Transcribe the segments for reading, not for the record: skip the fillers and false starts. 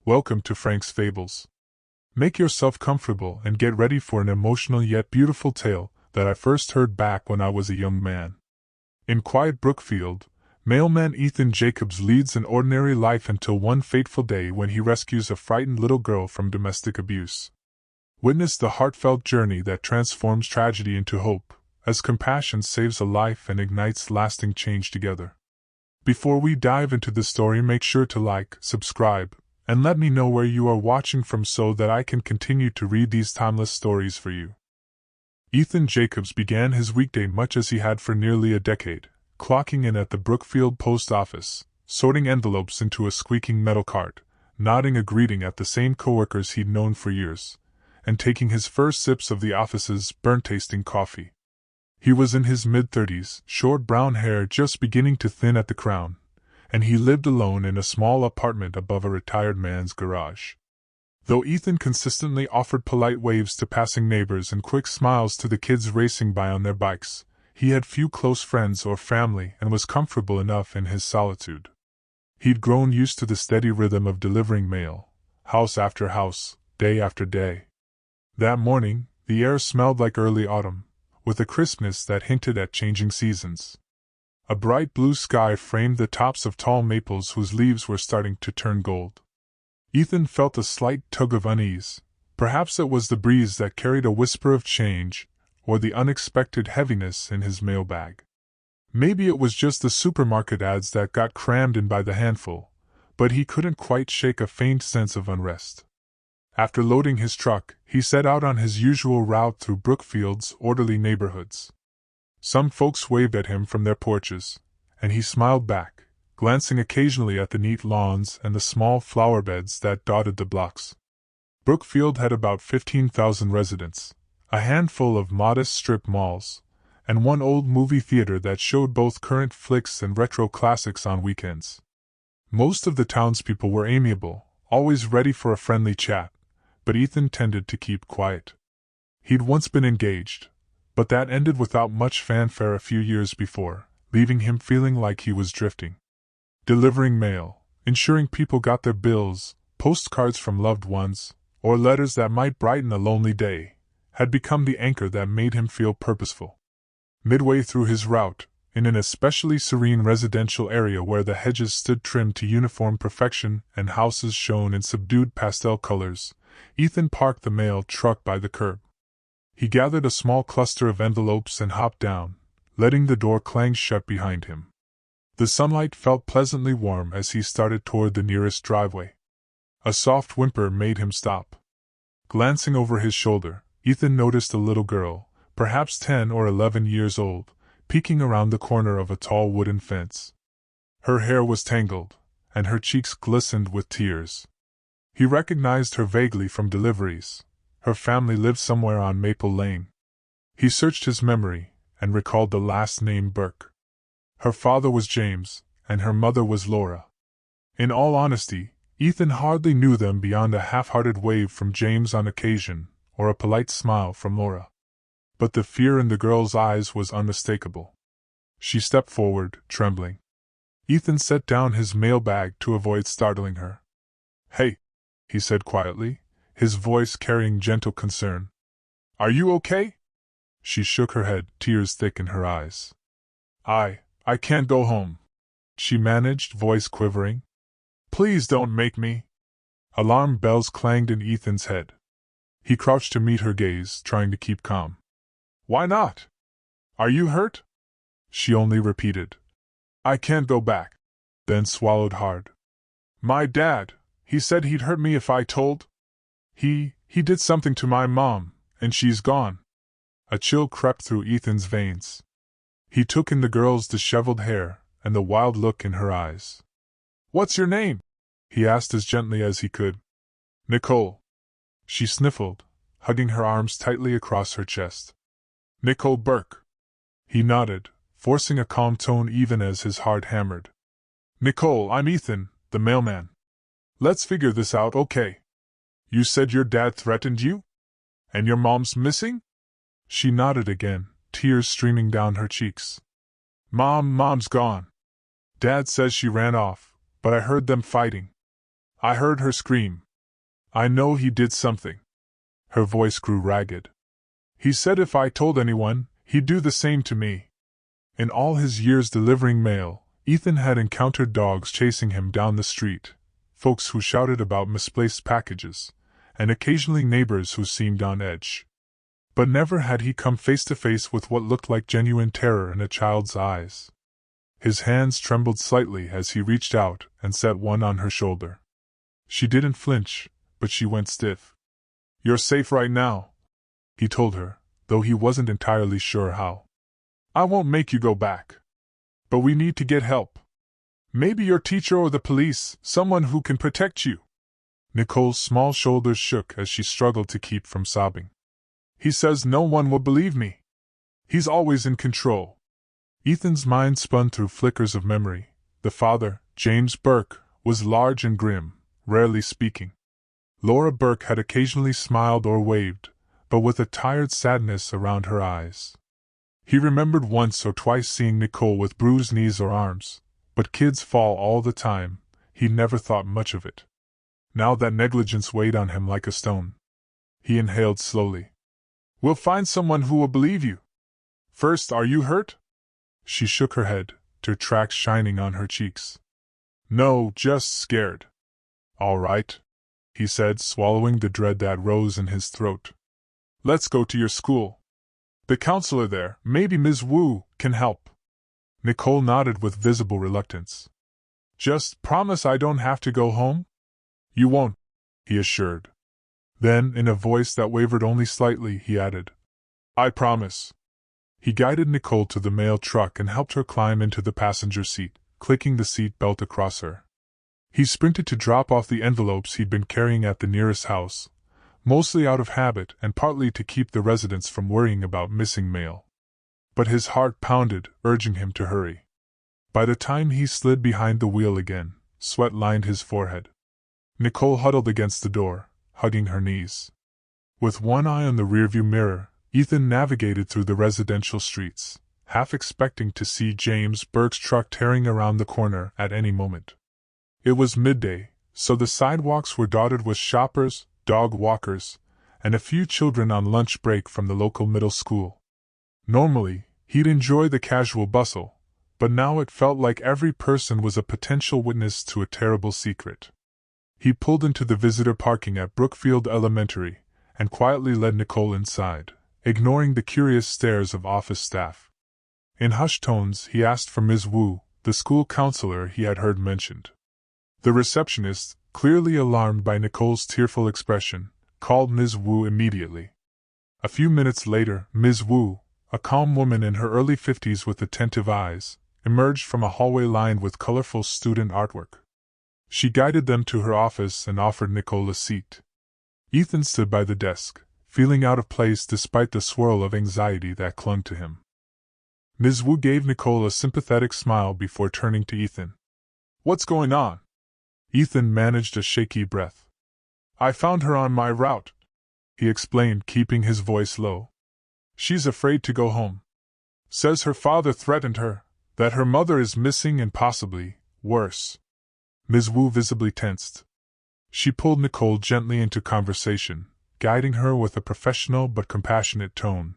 Welcome to Frank's Fables. Make yourself comfortable and get ready for an emotional yet beautiful tale that I first heard back when I was a young man. In quiet Brookfield, mailman Ethan Jacobs leads an ordinary life until one fateful day when he rescues a frightened little girl from domestic abuse. Witness the heartfelt journey that transforms tragedy into hope, as compassion saves a life and ignites lasting change together. Before we dive into the story, make sure to like, subscribe, and let me know where you are watching from so that I can continue to read these timeless stories for you. Ethan Jacobs began his weekday much as he had for nearly a decade, clocking in at the Brookfield post office, sorting envelopes into a squeaking metal cart, nodding a greeting at the same coworkers he'd known for years, and taking his first sips of the office's burnt-tasting coffee. He was in his mid-30s, short brown hair just beginning to thin at the crown, and he lived alone in a small apartment above a retired man's garage. Though Ethan consistently offered polite waves to passing neighbors and quick smiles to the kids racing by on their bikes, he had few close friends or family and was comfortable enough in his solitude. He'd grown used to the steady rhythm of delivering mail, house after house, day after day. That morning, the air smelled like early autumn, with a crispness that hinted at changing seasons. A bright blue sky framed the tops of tall maples whose leaves were starting to turn gold. Ethan felt a slight tug of unease. Perhaps it was the breeze that carried a whisper of change, or the unexpected heaviness in his mailbag. Maybe it was just the supermarket ads that got crammed in by the handful, but he couldn't quite shake a faint sense of unrest. After loading his truck, he set out on his usual route through Brookfield's orderly neighborhoods. Some folks waved at him from their porches, and he smiled back, glancing occasionally at the neat lawns and the small flower beds that dotted the blocks. Brookfield had about 15,000 residents, a handful of modest strip malls, and one old movie theater that showed both current flicks and retro classics on weekends. Most of the townspeople were amiable, always ready for a friendly chat, but Ethan tended to keep quiet. He'd once been engaged, but that ended without much fanfare a few years before, leaving him feeling like he was drifting. Delivering mail, ensuring people got their bills, postcards from loved ones, or letters that might brighten a lonely day, had become the anchor that made him feel purposeful. Midway through his route, in an especially serene residential area where the hedges stood trimmed to uniform perfection and houses shone in subdued pastel colors, Ethan parked the mail truck by the curb. He gathered a small cluster of envelopes and hopped down, letting the door clang shut behind him. The sunlight felt pleasantly warm as he started toward the nearest driveway. A soft whimper made him stop. Glancing over his shoulder, Ethan noticed a little girl, perhaps 10 or 11 years old, peeking around the corner of a tall wooden fence. Her hair was tangled, and her cheeks glistened with tears. He recognized her vaguely from deliveries. Her family lived somewhere on Maple Lane. He searched his memory, and recalled the last name Burke. Her father was James, and her mother was Laura. In all honesty, Ethan hardly knew them beyond a half-hearted wave from James on occasion, or a polite smile from Laura. But the fear in the girl's eyes was unmistakable. She stepped forward, trembling. Ethan set down his mailbag to avoid startling her. "Hey," he said quietly, his voice carrying gentle concern. "Are you okay?" She shook her head, tears thick in her eyes. I can't go home," she managed, voice quivering. "Please don't make me." Alarm bells clanged in Ethan's head. He crouched to meet her gaze, trying to keep calm. "Why not? Are you hurt?" She only repeated, "I can't go back," then swallowed hard. "My dad, he said he'd hurt me if I told. He did something to my mom, and she's gone." A chill crept through Ethan's veins. He took in the girl's disheveled hair and the wild look in her eyes. "What's your name?" he asked as gently as he could. "Nicole." She sniffled, hugging her arms tightly across her chest. "Nicole Burke." He nodded, forcing a calm tone even as his heart hammered. "Nicole, I'm Ethan, the mailman. Let's figure this out, okay? You said your dad threatened you? And your mom's missing?" She nodded again, tears streaming down her cheeks. Mom's gone. Dad says she ran off, but I heard them fighting. I heard her scream. I know he did something. Her voice grew ragged. He said if I told anyone, he'd do the same to me. In all his years delivering mail, Ethan had encountered dogs chasing him down the street, folks who shouted about misplaced packages, and occasionally neighbors who seemed on edge. But never had he come face to face with what looked like genuine terror in a child's eyes. His hands trembled slightly as he reached out and set one on her shoulder. She didn't flinch, but she went stiff. "You're safe right now," he told her, though he wasn't entirely sure how. "I won't make you go back. But we need to get help. Maybe your teacher or the police, someone who can protect you." Nicole's small shoulders shook as she struggled to keep from sobbing. "He says no one will believe me. He's always in control." Ethan's mind spun through flickers of memory. The father, James Burke, was large and grim, rarely speaking. Laura Burke had occasionally smiled or waved, but with a tired sadness around her eyes. He remembered once or twice seeing Nicole with bruised knees or arms, but kids fall all the time. He never thought much of it. Now that negligence weighed on him like a stone. He inhaled slowly. "We'll find someone who will believe you. First, are you hurt?" She shook her head, tear tracks shining on her cheeks. "No, just scared." "All right," he said, swallowing the dread that rose in his throat. "Let's go to your school. The counselor there, maybe Ms. Wu, can help." Nicole nodded with visible reluctance. "Just promise I don't have to go home?" "You won't," he assured. Then, in a voice that wavered only slightly, he added, "I promise." He guided Nicole to the mail truck and helped her climb into the passenger seat, clicking the seat belt across her. He sprinted to drop off the envelopes he'd been carrying at the nearest house, mostly out of habit and partly to keep the residents from worrying about missing mail. But his heart pounded, urging him to hurry. By the time he slid behind the wheel again, sweat lined his forehead. Nicole huddled against the door, hugging her knees. With one eye on the rearview mirror, Ethan navigated through the residential streets, half expecting to see James Burke's truck tearing around the corner at any moment. It was midday, so the sidewalks were dotted with shoppers, dog walkers, and a few children on lunch break from the local middle school. Normally, he'd enjoy the casual bustle, but now it felt like every person was a potential witness to a terrible secret. He pulled into the visitor parking at Brookfield Elementary and quietly led Nicole inside, ignoring the curious stares of office staff. In hushed tones, he asked for Ms. Wu, the school counselor he had heard mentioned. The receptionist, clearly alarmed by Nicole's tearful expression, called Ms. Wu immediately. A few minutes later, Ms. Wu, a calm woman in her early 50s with attentive eyes, emerged from a hallway lined with colorful student artwork. She guided them to her office and offered Nicole a seat. Ethan stood by the desk, feeling out of place despite the swirl of anxiety that clung to him. Ms. Wu gave Nicole a sympathetic smile before turning to Ethan. "What's going on?" Ethan managed a shaky breath. "I found her on my route," he explained, keeping his voice low. "She's afraid to go home. Says her father threatened her, that her mother is missing and possibly, worse." Ms. Wu visibly tensed. She pulled Nicole gently into conversation, guiding her with a professional but compassionate tone.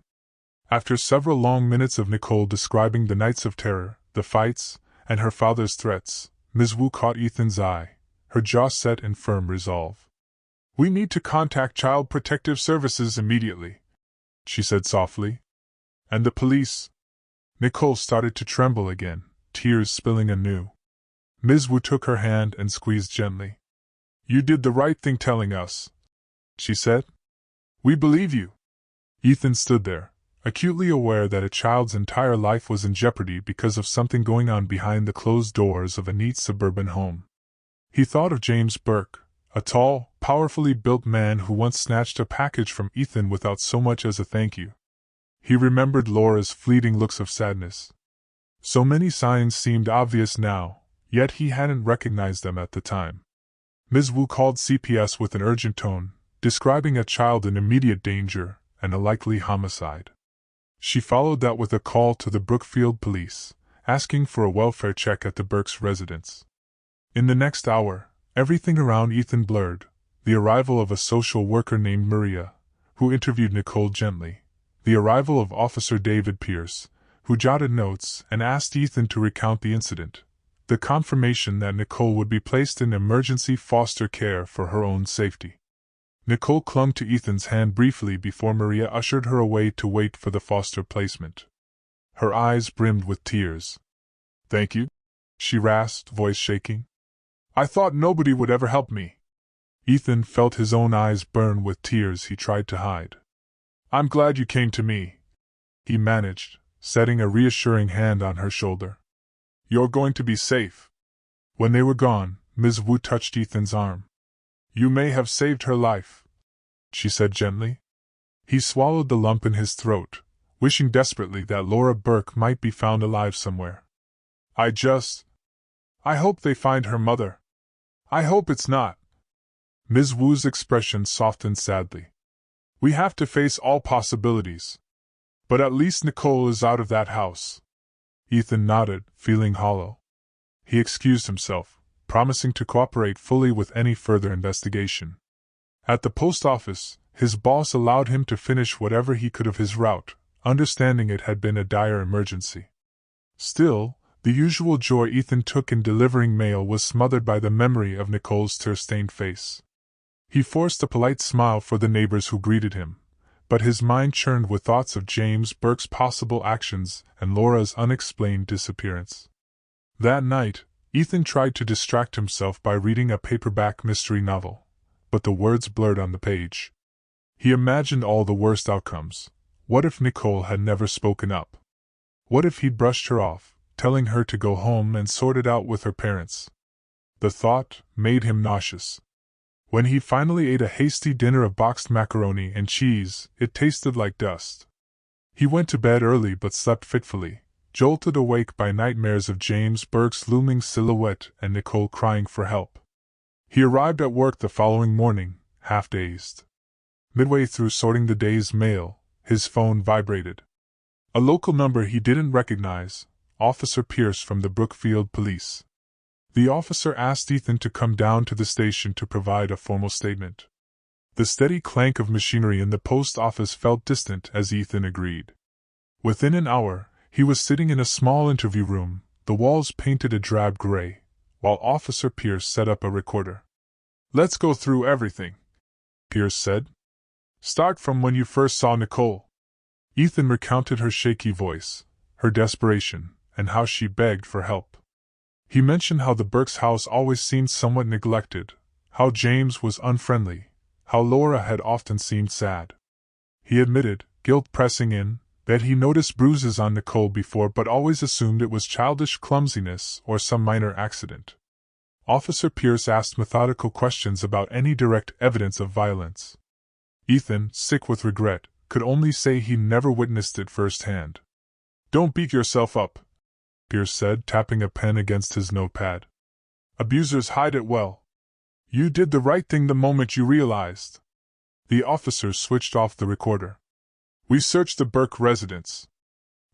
After several long minutes of Nicole describing the nights of terror, the fights, and her father's threats, Ms. Wu caught Ethan's eye, her jaw set in firm resolve. "We need to contact Child Protective Services immediately," she said softly. "And the police." Nicole started to tremble again, tears spilling anew. Ms. Wu took her hand and squeezed gently. "You did the right thing telling us," she said. "We believe you." Ethan stood there, acutely aware that a child's entire life was in jeopardy because of something going on behind the closed doors of a neat suburban home. He thought of James Burke, a tall, powerfully built man who once snatched a package from Ethan without so much as a thank you. He remembered Laura's fleeting looks of sadness. So many signs seemed obvious now, yet he hadn't recognized them at the time. Ms. Wu called CPS with an urgent tone, describing a child in immediate danger and a likely homicide. She followed that with a call to the Brookfield police, asking for a welfare check at the Burke's residence. In the next hour, Everything around Ethan blurred: the arrival of a social worker named Maria, who interviewed Nicole gently, the arrival of Officer David Pierce, who jotted notes and asked Ethan to recount the incident, the confirmation that Nicole would be placed in emergency foster care for her own safety. Nicole clung to Ethan's hand briefly before Maria ushered her away to wait for the foster placement. Her eyes brimmed with tears. "Thank you," she rasped, voice shaking. "I thought nobody would ever help me." Ethan felt his own eyes burn with tears he tried to hide. "I'm glad you came to me," he managed, setting a reassuring hand on her shoulder. "You're going to be safe." When they were gone, Ms. Wu touched Ethan's arm. "You may have saved her life," she said gently. He swallowed the lump in his throat, wishing desperately that Laura Burke might be found alive somewhere. I hope they find her mother. I hope it's not." Ms. Wu's expression softened sadly. "We have to face all possibilities. But at least Nicole is out of that house." Ethan nodded, feeling hollow. He excused himself, promising to cooperate fully with any further investigation. At the post office, his boss allowed him to finish whatever he could of his route, understanding it had been a dire emergency. Still, the usual joy Ethan took in delivering mail was smothered by the memory of Nicole's tear-stained face. He forced a polite smile for the neighbors who greeted him, but his mind churned with thoughts of James Burke's possible actions and Laura's unexplained disappearance. That night, Ethan tried to distract himself by reading a paperback mystery novel, but the words blurred on the page. He imagined all the worst outcomes. What if Nicole had never spoken up? What if he'd brushed her off, telling her to go home and sort it out with her parents? The thought made him nauseous. When he finally ate a hasty dinner of boxed macaroni and cheese, it tasted like dust. He went to bed early but slept fitfully, jolted awake by nightmares of James Burke's looming silhouette and Nicole crying for help. He arrived at work the following morning, half-dazed. Midway through sorting the day's mail, his phone vibrated. A local number he didn't recognize, Officer Pierce from the Brookfield police. The officer asked Ethan to come down to the station to provide a formal statement. The steady clank of machinery in the post office felt distant as Ethan agreed. Within an hour, he was sitting in a small interview room, the walls painted a drab gray, while Officer Pierce set up a recorder. "Let's go through everything," Pierce said. "Start from when you first saw Nicole." Ethan recounted her shaky voice, her desperation, and how she begged for help. He mentioned how the Burke's house always seemed somewhat neglected, how James was unfriendly, how Laura had often seemed sad. He admitted, guilt pressing in, that he noticed bruises on Nicole before but always assumed it was childish clumsiness or some minor accident. Officer Pierce asked methodical questions about any direct evidence of violence. Ethan, sick with regret, could only say he never witnessed it firsthand. "Don't beat yourself up," Pierce said, tapping a pen against his notepad. "Abusers hide it well. You did the right thing the moment you realized." The officer switched off the recorder. "We searched the Burke residence.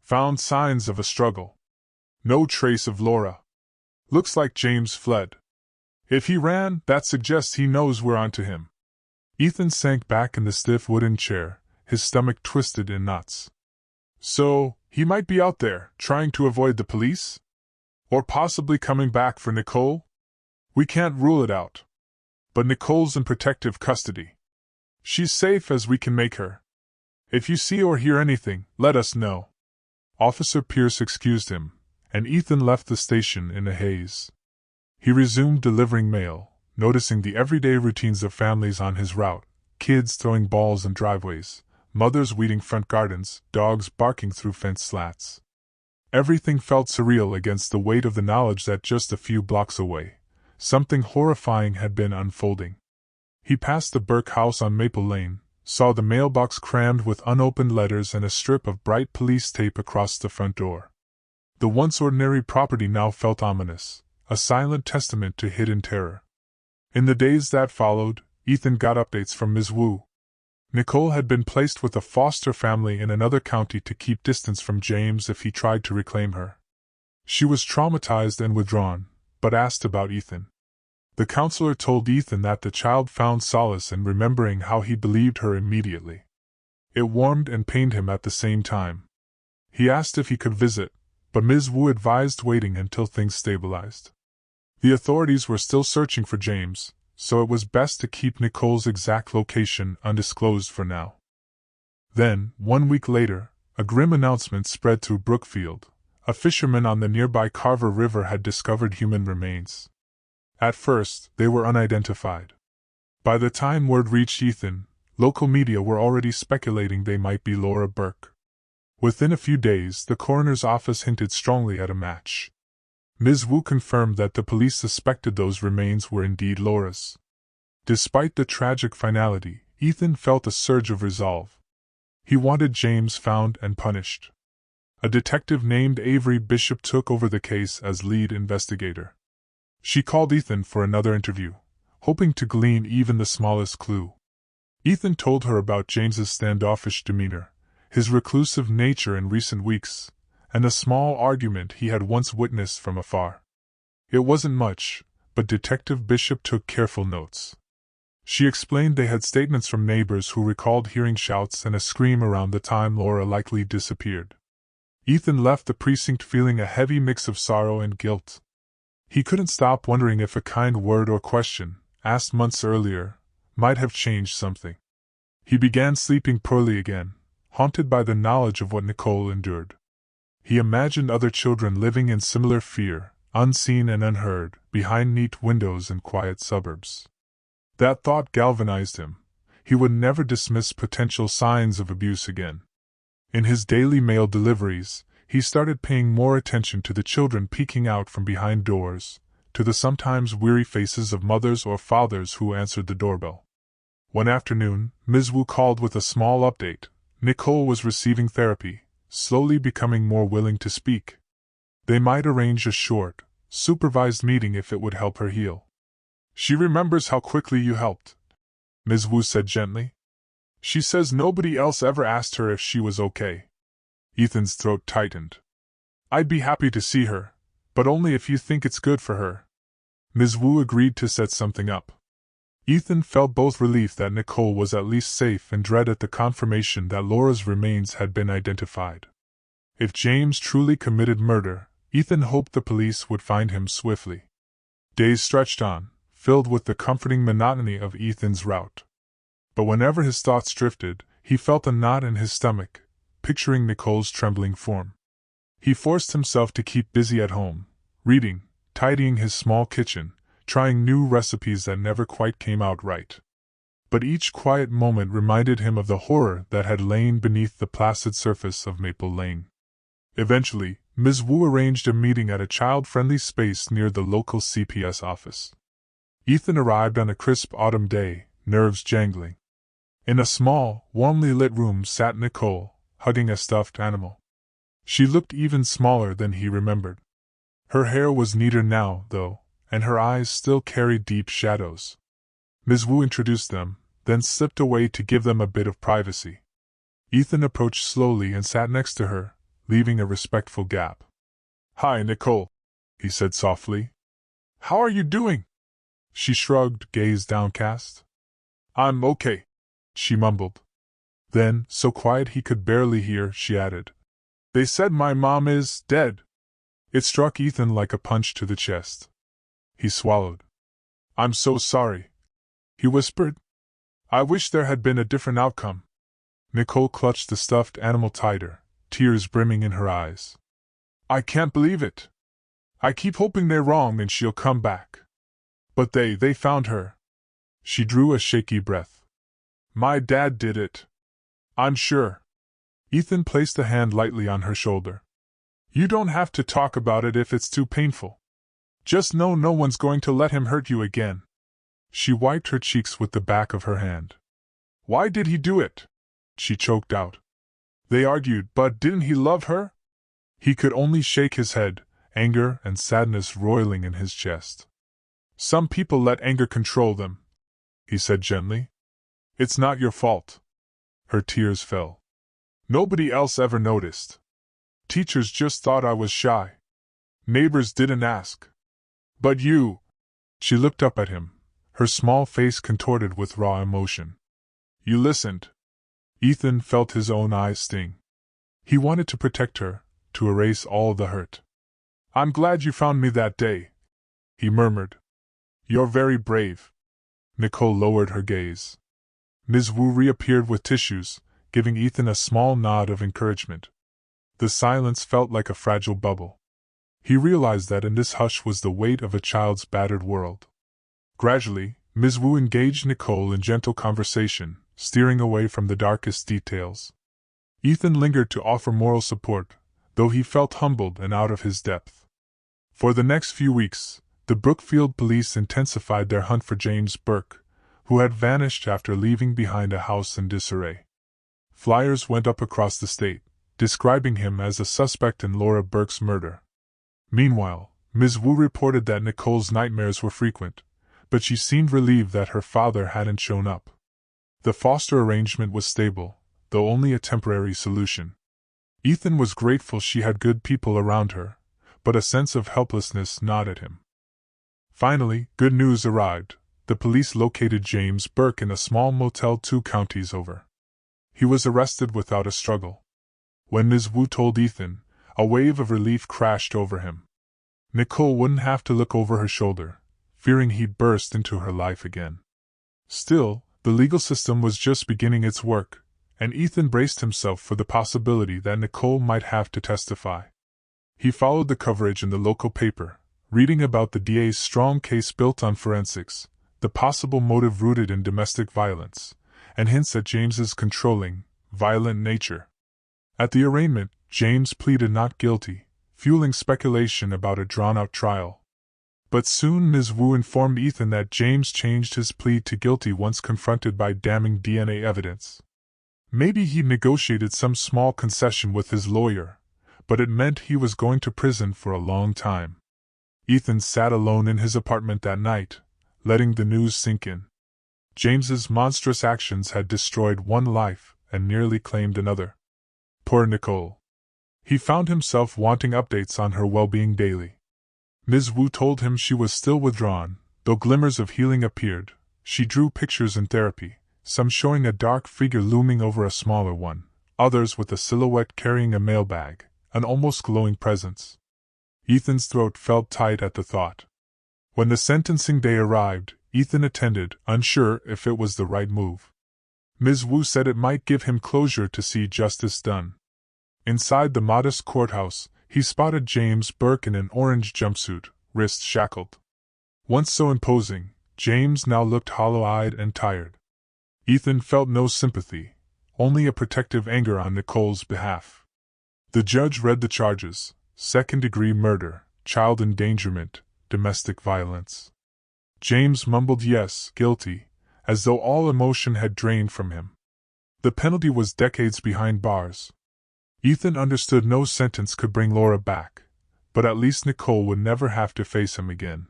Found signs of a struggle. No trace of Laura. Looks like James fled. If he ran, that suggests he knows we're onto him." Ethan sank back in the stiff wooden chair, his stomach twisted in knots. "So, he might be out there, trying to avoid the police? Or possibly coming back for Nicole? We can't rule it out. But Nicole's in protective custody. She's safe as we can make her. If you see or hear anything, let us know." Officer Pierce excused him, and Ethan left the station in a haze. He resumed delivering mail, noticing the everyday routines of families on his route: kids throwing balls in driveways, mothers weeding front gardens, dogs barking through fence slats. Everything felt surreal against the weight of the knowledge that just a few blocks away, something horrifying had been unfolding. He passed the Burke house on Maple Lane, saw the mailbox crammed with unopened letters and a strip of bright police tape across the front door. The once ordinary property now felt ominous, a silent testament to hidden terror. In the days that followed, Ethan got updates from Ms. Wu. Nicole had been placed with a foster family in another county to keep distance from James if he tried to reclaim her. She was traumatized and withdrawn, but asked about Ethan. The counselor told Ethan that the child found solace in remembering how he believed her immediately. It warmed and pained him at the same time. He asked if he could visit, but Ms. Wu advised waiting until things stabilized. The authorities were still searching for James, so it was best to keep Nicole's exact location undisclosed for now. Then, 1 week later, a grim announcement spread through Brookfield. A fisherman on the nearby Carver River had discovered human remains. At first, they were unidentified. By the time word reached Ethan, local media were already speculating they might be Laura Burke. Within a few days, the coroner's office hinted strongly at a match. Ms. Wu confirmed that the police suspected those remains were indeed Laura's. Despite the tragic finality, Ethan felt a surge of resolve. He wanted James found and punished. A detective named Avery Bishop took over the case as lead investigator. She called Ethan for another interview, hoping to glean even the smallest clue. Ethan told her about James's standoffish demeanor, his reclusive nature in recent weeks, and a small argument he had once witnessed from afar. It wasn't much, but Detective Bishop took careful notes. She explained they had statements from neighbors who recalled hearing shouts and a scream around the time Laura likely disappeared. Ethan left the precinct feeling a heavy mix of sorrow and guilt. He couldn't stop wondering if a kind word or question, asked months earlier, might have changed something. He began sleeping poorly again, haunted by the knowledge of what Nicole endured. He imagined other children living in similar fear, unseen and unheard, behind neat windows in quiet suburbs. That thought galvanized him. He would never dismiss potential signs of abuse again. In his daily mail deliveries, he started paying more attention to the children peeking out from behind doors, to the sometimes weary faces of mothers or fathers who answered the doorbell. One afternoon, Ms. Wu called with a small update. Nicole was receiving therapy, slowly becoming more willing to speak. They might arrange a short, supervised meeting if it would help her heal. "She remembers how quickly you helped," Ms. Wu said gently. "She says nobody else ever asked her if she was okay." Ethan's throat tightened. "I'd be happy to see her, but only if you think it's good for her." Ms. Wu agreed to set something up. Ethan felt both relief that Nicole was at least safe and dread at the confirmation that Laura's remains had been identified. If James truly committed murder, Ethan hoped the police would find him swiftly. Days stretched on, filled with the comforting monotony of Ethan's route. But whenever his thoughts drifted, he felt a knot in his stomach, picturing Nicole's trembling form. He forced himself to keep busy at home, reading, tidying his small kitchen, trying new recipes that never quite came out right. But each quiet moment reminded him of the horror that had lain beneath the placid surface of Maple Lane. Eventually, Ms. Wu arranged a meeting at a child-friendly space near the local CPS office. Ethan arrived on a crisp autumn day, nerves jangling. In a small, warmly lit room sat Nicole, hugging a stuffed animal. She looked even smaller than he remembered. Her hair was neater now, though, and her eyes still carried deep shadows. Ms. Wu introduced them, then slipped away to give them a bit of privacy. Ethan approached slowly and sat next to her, leaving a respectful gap. "Hi, Nicole," he said softly. "How are you doing?" She shrugged, gaze downcast. "I'm okay," she mumbled. Then, so quiet he could barely hear, she added, "They said my mom is dead." It struck Ethan like a punch to the chest. He swallowed. "I'm so sorry," he whispered. "I wish there had been a different outcome." Nicole clutched the stuffed animal tighter, tears brimming in her eyes. "I can't believe it. I keep hoping they're wrong and she'll come back. But they found her." She drew a shaky breath. "My dad did it. I'm sure." Ethan placed a hand lightly on her shoulder. "You don't have to talk about it if it's too painful. Just know no one's going to let him hurt you again." She wiped her cheeks with the back of her hand. "Why did he do it?" she choked out. They argued, but didn't he love her? He could only shake his head, anger and sadness roiling in his chest. "Some people let anger control them," he said gently. "It's not your fault." Her tears fell. "Nobody else ever noticed. Teachers just thought I was shy. Neighbors didn't ask. But you..." She looked up at him, her small face contorted with raw emotion. You listened. Ethan felt his own eyes sting. He wanted to protect her, to erase all the hurt. I'm glad you found me that day, he murmured. You're very brave. Nicole lowered her gaze. Ms. Wu reappeared with tissues, giving Ethan a small nod of encouragement. The silence felt like a fragile bubble. He realized that in this hush was the weight of a child's battered world. Gradually, Ms. Wu engaged Nicole in gentle conversation, steering away from the darkest details. Ethan lingered to offer moral support, though he felt humbled and out of his depth. For the next few weeks, the Brookfield police intensified their hunt for James Burke, who had vanished after leaving behind a house in disarray. Flyers went up across the state, describing him as a suspect in Laura Burke's murder. Meanwhile, Ms. Wu reported that Nicole's nightmares were frequent, but she seemed relieved that her father hadn't shown up. The foster arrangement was stable, though only a temporary solution. Ethan was grateful she had good people around her, but a sense of helplessness gnawed at him. Finally, good news arrived. The police located James Burke in a small motel 2 counties over. He was arrested without a struggle. When Ms. Wu told Ethan, a wave of relief crashed over him. Nicole wouldn't have to look over her shoulder, fearing he'd burst into her life again. Still, the legal system was just beginning its work, and Ethan braced himself for the possibility that Nicole might have to testify. He followed the coverage in the local paper, reading about the DA's strong case built on forensics, the possible motive rooted in domestic violence, and hints at James's controlling, violent nature. At the arraignment, James pleaded not guilty, fueling speculation about a drawn-out trial. But soon Ms. Wu informed Ethan that James changed his plea to guilty once confronted by damning DNA evidence. Maybe he negotiated some small concession with his lawyer, but it meant he was going to prison for a long time. Ethan sat alone in his apartment that night, letting the news sink in. James's monstrous actions had destroyed one life and nearly claimed another. Poor Nicole. He found himself wanting updates on her well-being daily. Ms. Wu told him she was still withdrawn, though glimmers of healing appeared. She drew pictures in therapy, some showing a dark figure looming over a smaller one, others with a silhouette carrying a mailbag, an almost glowing presence. Ethan's throat felt tight at the thought. When the sentencing day arrived, Ethan attended, unsure if it was the right move. Ms. Wu said it might give him closure to see justice done. Inside the modest courthouse, he spotted James Burke in an orange jumpsuit, wrists shackled. Once so imposing, James now looked hollow-eyed and tired. Ethan felt no sympathy, only a protective anger on Nicole's behalf. The judge read the charges: second-degree murder, child endangerment, domestic violence. James mumbled yes, guilty, as though all emotion had drained from him. The penalty was decades behind bars. Ethan understood no sentence could bring Laura back, but at least Nicole would never have to face him again.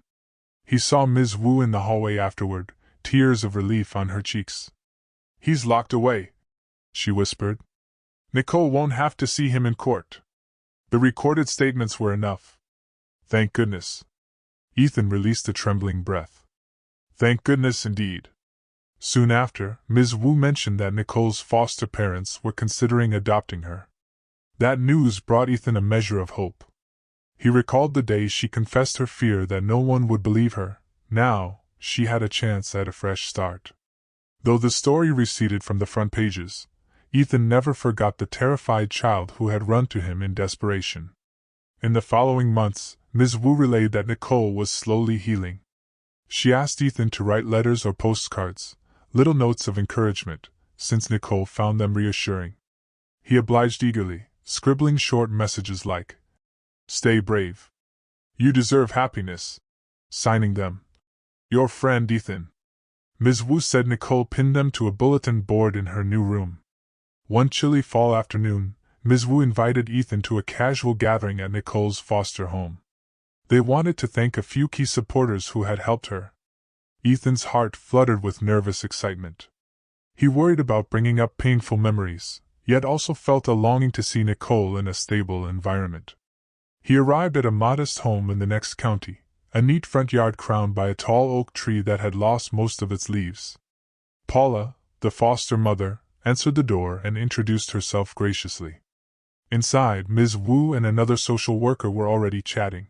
He saw Ms. Wu in the hallway afterward, tears of relief on her cheeks. "He's locked away," she whispered. "Nicole won't have to see him in court." The recorded statements were enough. Thank goodness. Ethan released a trembling breath. Thank goodness indeed. Soon after, Ms. Wu mentioned that Nicole's foster parents were considering adopting her. That news brought Ethan a measure of hope. He recalled the day she confessed her fear that no one would believe her. Now, she had a chance at a fresh start. Though the story receded from the front pages, Ethan never forgot the terrified child who had run to him in desperation. In the following months, Ms. Wu relayed that Nicole was slowly healing. She asked Ethan to write letters or postcards, little notes of encouragement, since Nicole found them reassuring. He obliged eagerly, scribbling short messages like, "Stay brave. You deserve happiness," signing them, "Your friend Ethan." Ms. Wu said Nicole pinned them to a bulletin board in her new room. One chilly fall afternoon, Ms. Wu invited Ethan to a casual gathering at Nicole's foster home. They wanted to thank a few key supporters who had helped her. Ethan's heart fluttered with nervous excitement. He worried about bringing up painful memories, yet also felt a longing to see Nicole in a stable environment. He arrived at a modest home in the next county, a neat front yard crowned by a tall oak tree that had lost most of its leaves. Paula, the foster mother, answered the door and introduced herself graciously. Inside, Ms. Wu and another social worker were already chatting.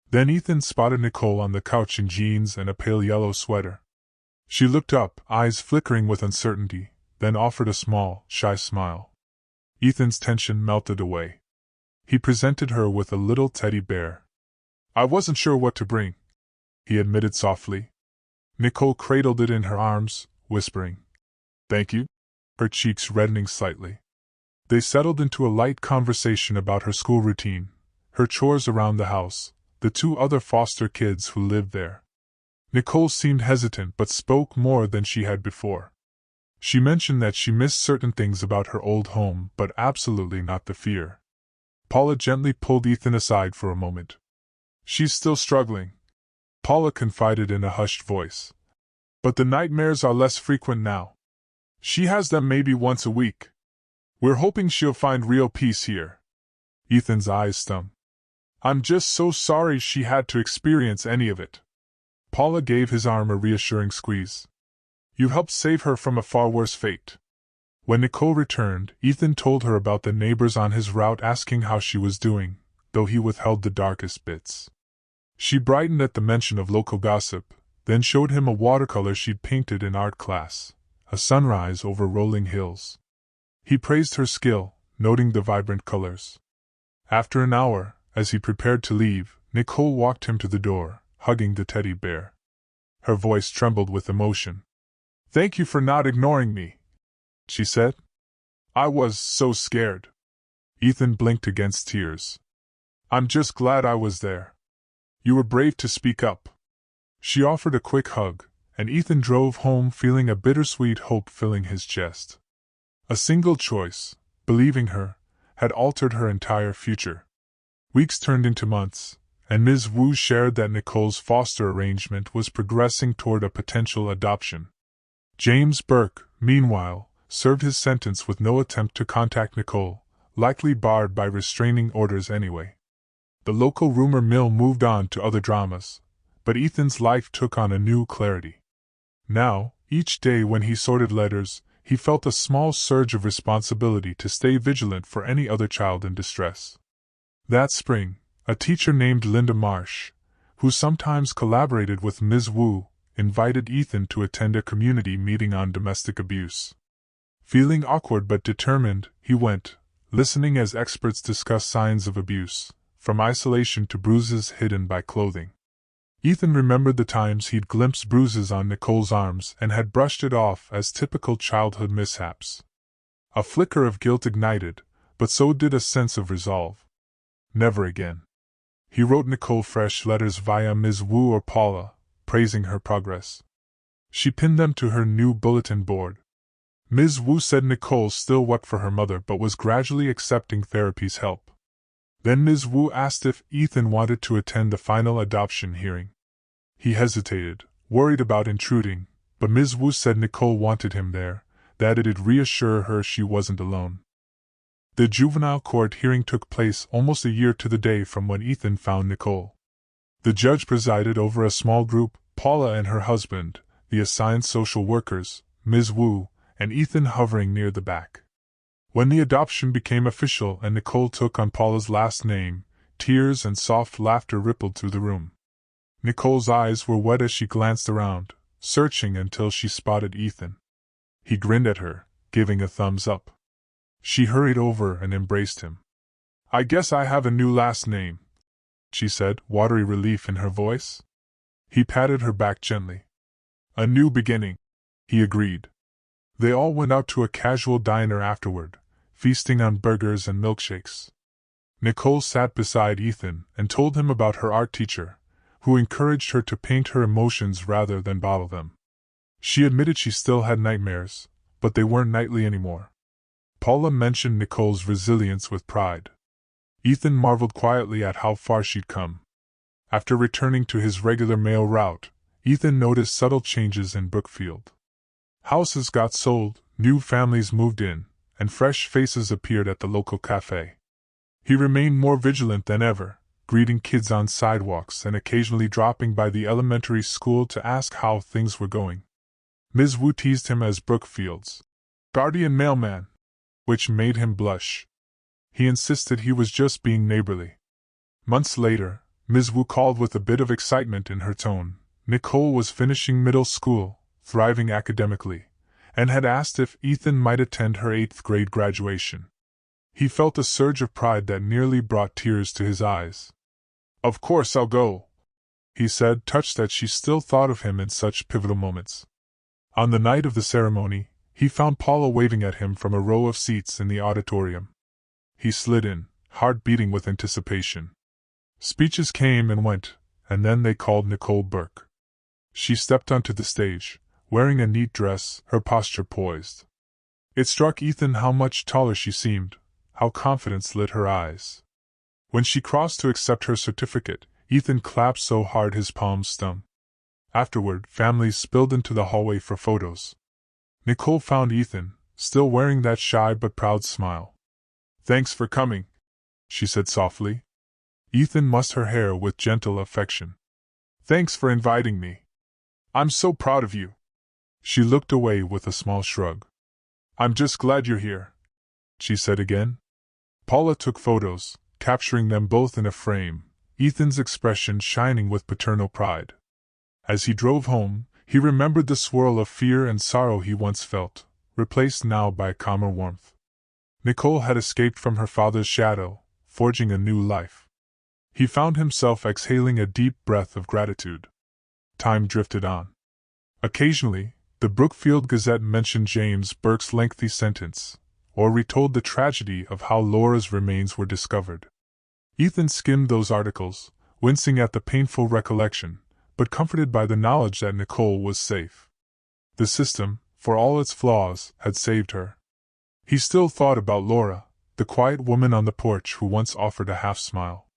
Then Ethan spotted Nicole on the couch in jeans and a pale yellow sweater. She looked up, eyes flickering with uncertainty, then offered a small, shy smile. Ethan's tension melted away. He presented her with a little teddy bear. "I wasn't sure what to bring," he admitted softly. Nicole cradled it in her arms, whispering, "Thank you," her cheeks reddening slightly. They settled into a light conversation about her school routine, her chores around the house, the two other foster kids who lived there. Nicole seemed hesitant but spoke more than she had before. She mentioned that she missed certain things about her old home, but absolutely not the fear. Paula gently pulled Ethan aside for a moment. "She's still struggling," Paula confided in a hushed voice. "But the nightmares are less frequent now. She has them maybe once a week. We're hoping she'll find real peace here." Ethan's eyes stung. "I'm just so sorry she had to experience any of it." Paula gave his arm a reassuring squeeze. "You helped save her from a far worse fate." When Nicole returned, Ethan told her about the neighbors on his route asking how she was doing, though he withheld the darkest bits. She brightened at the mention of local gossip, then showed him a watercolor she'd painted in art class, a sunrise over rolling hills. He praised her skill, noting the vibrant colors. After an hour, as he prepared to leave, Nicole walked him to the door, hugging the teddy bear. Her voice trembled with emotion. "Thank you for not ignoring me," she said. "I was so scared." Ethan blinked against tears. "I'm just glad I was there. You were brave to speak up." She offered a quick hug, and Ethan drove home feeling a bittersweet hope filling his chest. A single choice, believing her, had altered her entire future. Weeks turned into months, and Ms. Wu shared that Nicole's foster arrangement was progressing toward a potential adoption. James Burke, meanwhile, served his sentence with no attempt to contact Nicole, likely barred by restraining orders anyway. The local rumor mill moved on to other dramas, but Ethan's life took on a new clarity. Now, each day when he sorted letters, he felt a small surge of responsibility to stay vigilant for any other child in distress. That spring, a teacher named Linda Marsh, who sometimes collaborated with Ms. Wu, invited Ethan to attend a community meeting on domestic abuse. Feeling awkward but determined, he went, listening as experts discussed signs of abuse, from isolation to bruises hidden by clothing. Ethan remembered the times he'd glimpsed bruises on Nicole's arms and had brushed it off as typical childhood mishaps. A flicker of guilt ignited, but so did a sense of resolve. Never again. He wrote Nicole fresh letters via Ms. Wu or Paula, praising her progress. She pinned them to her new bulletin board. Ms. Wu said Nicole still wept for her mother but was gradually accepting therapy's help. Then Ms. Wu asked if Ethan wanted to attend the final adoption hearing. He hesitated, worried about intruding, but Ms. Wu said Nicole wanted him there, that it'd reassure her she wasn't alone. The juvenile court hearing took place almost a year to the day from when Ethan found Nicole. The judge presided over a small group, Paula and her husband, the assigned social workers, Ms. Wu, and Ethan hovering near the back. When the adoption became official and Nicole took on Paula's last name, tears and soft laughter rippled through the room. Nicole's eyes were wet as she glanced around, searching until she spotted Ethan. He grinned at her, giving a thumbs up. She hurried over and embraced him. "I guess I have a new last name," she said, watery relief in her voice. He patted her back gently. "A new beginning," he agreed. They all went out to a casual diner afterward, feasting on burgers and milkshakes. Nicole sat beside Ethan and told him about her art teacher, who encouraged her to paint her emotions rather than bottle them. She admitted she still had nightmares, but they weren't nightly anymore. Paula mentioned Nicole's resilience with pride. Ethan marveled quietly at how far she'd come. After returning to his regular mail route, Ethan noticed subtle changes in Brookfield. Houses got sold, new families moved in, and fresh faces appeared at the local cafe. He remained more vigilant than ever, greeting kids on sidewalks and occasionally dropping by the elementary school to ask how things were going. Ms. Wu teased him as Brookfield's guardian mailman, which made him blush. He insisted he was just being neighborly. Months later, Ms. Wu called with a bit of excitement in her tone. Nicole was finishing middle school, thriving academically, and had asked if Ethan might attend her 8th grade graduation. He felt a surge of pride that nearly brought tears to his eyes. "Of course I'll go," he said, touched that she still thought of him in such pivotal moments. On the night of the ceremony, he found Paula waving at him from a row of seats in the auditorium. He slid in, heart beating with anticipation. Speeches came and went, and then they called Nicole Burke. She stepped onto the stage, wearing a neat dress, her posture poised. It struck Ethan how much taller she seemed, how confidence lit her eyes. When she crossed to accept her certificate, Ethan clapped so hard his palms stung. Afterward, families spilled into the hallway for photos. Nicole found Ethan, still wearing that shy but proud smile. "Thanks for coming," she said softly. Ethan mussed her hair with gentle affection. "Thanks for inviting me. I'm so proud of you." She looked away with a small shrug. "I'm just glad you're here," she said again. Paula took photos, capturing them both in a frame, Ethan's expression shining with paternal pride. As he drove home, he remembered the swirl of fear and sorrow he once felt, replaced now by a calmer warmth. Nicole had escaped from her father's shadow, forging a new life. He found himself exhaling a deep breath of gratitude. Time drifted on. Occasionally, the Brookfield Gazette mentioned James Burke's lengthy sentence, or retold the tragedy of how Laura's remains were discovered. Ethan skimmed those articles, wincing at the painful recollection, but comforted by the knowledge that Nicole was safe. The system, for all its flaws, had saved her. He still thought about Laura, the quiet woman on the porch who once offered a half-smile.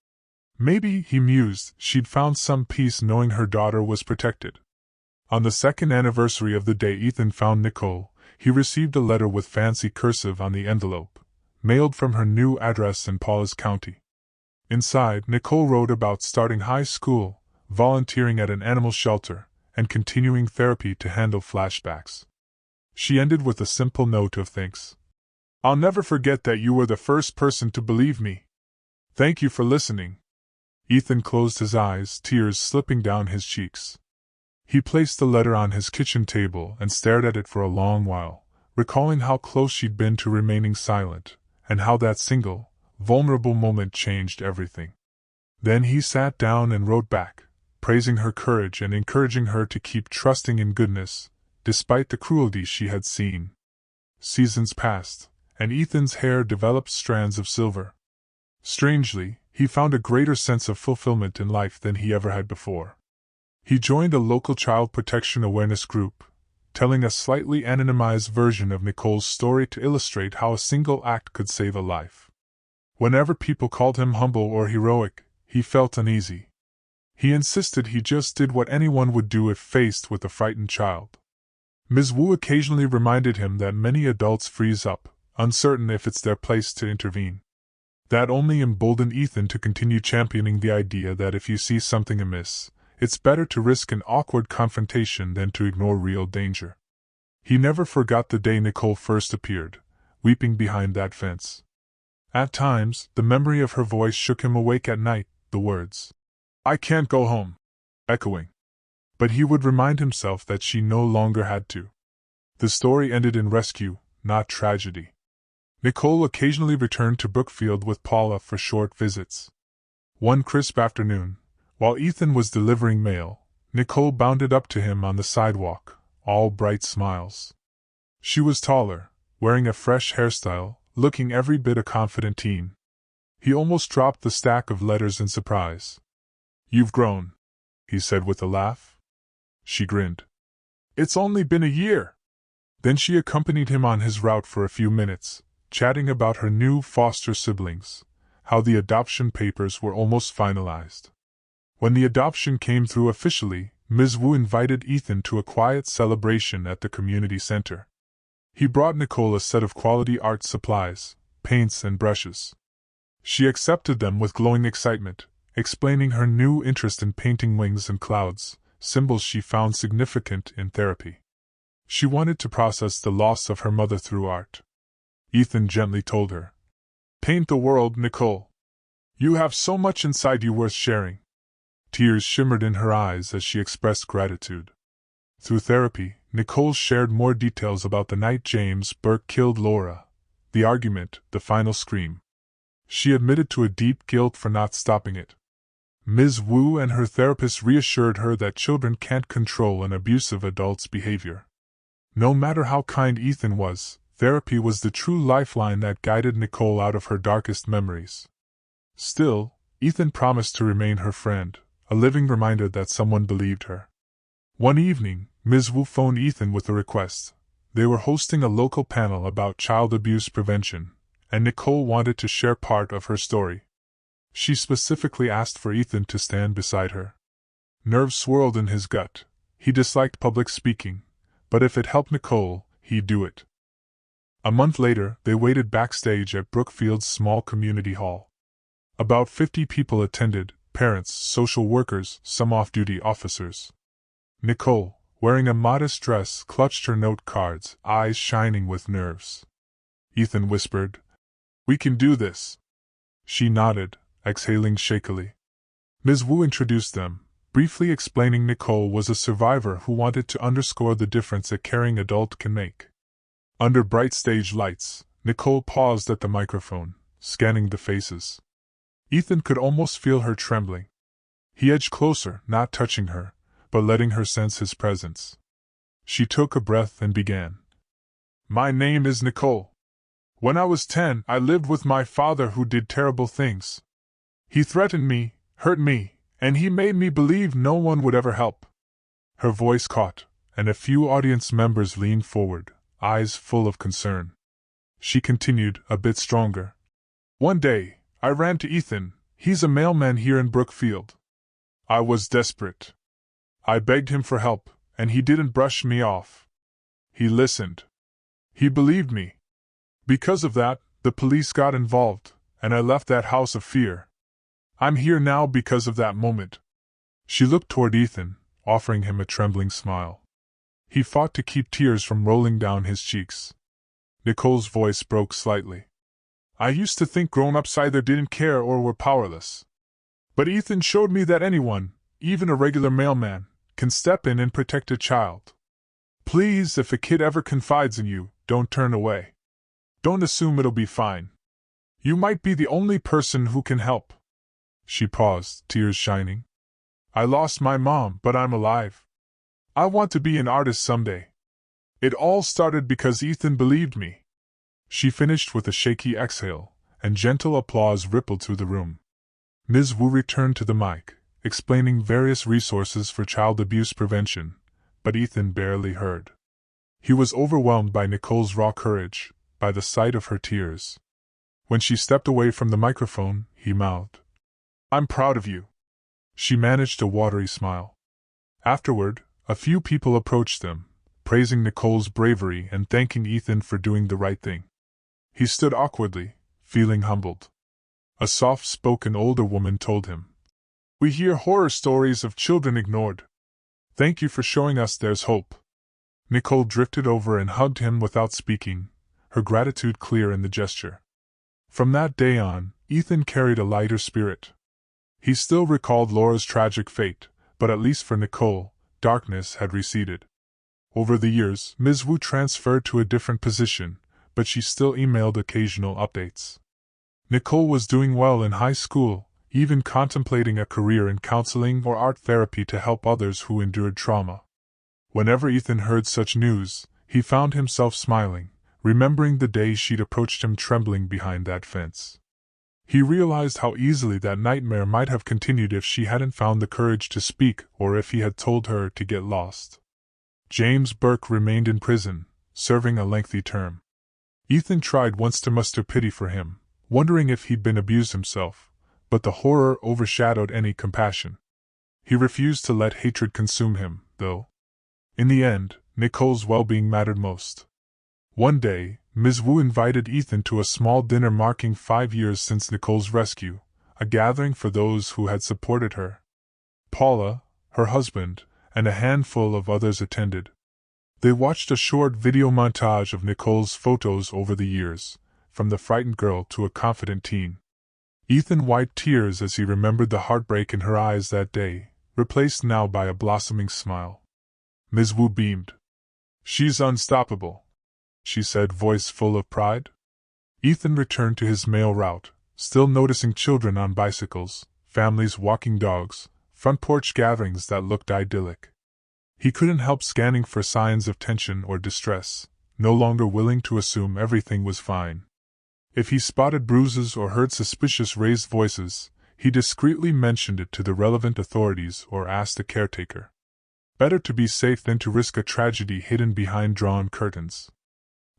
Maybe, he mused, she'd found some peace knowing her daughter was protected. On the 2nd anniversary of the day Ethan found Nicole, he received a letter with fancy cursive on the envelope, mailed from her new address in Paul's County. Inside, Nicole wrote about starting high school, volunteering at an animal shelter, and continuing therapy to handle flashbacks. She ended with a simple note of thanks. "I'll never forget that you were the first person to believe me. Thank you for listening." Ethan closed his eyes, tears slipping down his cheeks. He placed the letter on his kitchen table and stared at it for a long while, recalling how close she'd been to remaining silent, and how that single, vulnerable moment changed everything. Then he sat down and wrote back, praising her courage and encouraging her to keep trusting in goodness, despite the cruelty she had seen. Seasons passed, and Ethan's hair developed strands of silver. Strangely, he found a greater sense of fulfillment in life than he ever had before. He joined a local child protection awareness group, telling a slightly anonymized version of Nicole's story to illustrate how a single act could save a life. Whenever people called him humble or heroic, he felt uneasy. He insisted he just did what anyone would do if faced with a frightened child. Ms. Wu occasionally reminded him that many adults freeze up, uncertain if it's their place to intervene. That only emboldened Ethan to continue championing the idea that if you see something amiss, it's better to risk an awkward confrontation than to ignore real danger. He never forgot the day Nicole first appeared, weeping behind that fence. At times, the memory of her voice shook him awake at night, the words, "I can't go home," echoing. But he would remind himself that she no longer had to. The story ended in rescue, not tragedy. Nicole occasionally returned to Brookfield with Paula for short visits. One crisp afternoon, while Ethan was delivering mail, Nicole bounded up to him on the sidewalk, all bright smiles. She was taller, wearing a fresh hairstyle, looking every bit a confident teen. He almost dropped the stack of letters in surprise. "You've grown," he said with a laugh. She grinned. "It's only been a year." Then she accompanied him on his route for a few minutes, chatting about her new foster siblings, how the adoption papers were almost finalized. When the adoption came through officially, Ms. Wu invited Ethan to a quiet celebration at the community center. He brought Nicole a set of quality art supplies, paints and brushes. She accepted them with glowing excitement, explaining her new interest in painting wings and clouds, symbols she found significant in therapy. She wanted to process the loss of her mother through art. Ethan gently told her, "Paint the world, Nicole. You have so much inside you worth sharing." Tears shimmered in her eyes as she expressed gratitude. Through therapy, Nicole shared more details about the night James Burke killed Laura, the argument, the final scream. She admitted to a deep guilt for not stopping it. Ms. Wu and her therapist reassured her that children can't control an abusive adult's behavior. No matter how kind Ethan was, therapy was the true lifeline that guided Nicole out of her darkest memories. Still, Ethan promised to remain her friend, a living reminder that someone believed her. One evening, Ms. Wu phoned Ethan with a request. They were hosting a local panel about child abuse prevention, and Nicole wanted to share part of her story. She specifically asked for Ethan to stand beside her. Nerves swirled in his gut. He disliked public speaking, but if it helped Nicole, he'd do it. A month later, they waited backstage at Brookfield's small community hall. About 50 people attended, parents, social workers, some off-duty officers. Nicole, wearing a modest dress, clutched her note cards, eyes shining with nerves. Ethan whispered, "We can do this." She nodded, exhaling shakily. Ms. Wu introduced them, briefly explaining Nicole was a survivor who wanted to underscore the difference a caring adult can make. Under bright stage lights, Nicole paused at the microphone, scanning the faces. Ethan could almost feel her trembling. He edged closer, not touching her, but letting her sense his presence. She took a breath and began. "My name is Nicole. When I was 10, I lived with my father who did terrible things. He threatened me, hurt me, and he made me believe no one would ever help." Her voice caught, and a few audience members leaned forward, eyes full of concern. She continued, a bit stronger. "One day, I ran to Ethan, he's a mailman here in Brookfield. I was desperate. I begged him for help, and he didn't brush me off. He listened. He believed me. Because of that, the police got involved, and I left that house of fear. I'm here now because of that moment." She looked toward Ethan, offering him a trembling smile. He fought to keep tears from rolling down his cheeks. Nicole's voice broke slightly. "I used to think grown-ups either didn't care or were powerless. But Ethan showed me that anyone, even a regular mailman, can step in and protect a child. Please, if a kid ever confides in you, don't turn away. Don't assume it'll be fine. You might be the only person who can help." She paused, tears shining. "I lost my mom, but I'm alive. I want to be an artist someday. It all started because Ethan believed me." She finished with a shaky exhale, and gentle applause rippled through the room. Ms. Wu returned to the mic, explaining various resources for child abuse prevention, but Ethan barely heard. He was overwhelmed by Nicole's raw courage, by the sight of her tears. When she stepped away from the microphone, he mouthed, "I'm proud of you." She managed a watery smile. Afterward, a few people approached them, praising Nicole's bravery and thanking Ethan for doing the right thing. He stood awkwardly, feeling humbled. A soft-spoken older woman told him, "We hear horror stories of children ignored. Thank you for showing us there's hope." Nicole drifted over and hugged him without speaking, her gratitude clear in the gesture. From that day on, Ethan carried a lighter spirit. He still recalled Laura's tragic fate, but at least for Nicole, darkness had receded. Over the years, Ms. Wu transferred to a different position, but she still emailed occasional updates. Nicole was doing well in high school, even contemplating a career in counseling or art therapy to help others who endured trauma. Whenever Ethan heard such news, he found himself smiling, remembering the day she'd approached him trembling behind that fence. He realized how easily that nightmare might have continued if she hadn't found the courage to speak or if he had told her to get lost. James Burke remained in prison, serving a lengthy term. Ethan tried once to muster pity for him, wondering if he'd been abused himself, but the horror overshadowed any compassion. He refused to let hatred consume him, though. In the end, Nicole's well-being mattered most. One day, Ms. Wu invited Ethan to a small dinner marking 5 years since Nicole's rescue, a gathering for those who had supported her. Paula, her husband, and a handful of others attended. They watched a short video montage of Nicole's photos over the years, from the frightened girl to a confident teen. Ethan wiped tears as he remembered the heartbreak in her eyes that day, replaced now by a blossoming smile. Ms. Wu beamed. "She's unstoppable," she said, voice full of pride. Ethan returned to his mail route, still noticing children on bicycles, families walking dogs, front porch gatherings that looked idyllic. He couldn't help scanning for signs of tension or distress, no longer willing to assume everything was fine. If he spotted bruises or heard suspicious raised voices, he discreetly mentioned it to the relevant authorities or asked a caretaker. Better to be safe than to risk a tragedy hidden behind drawn curtains.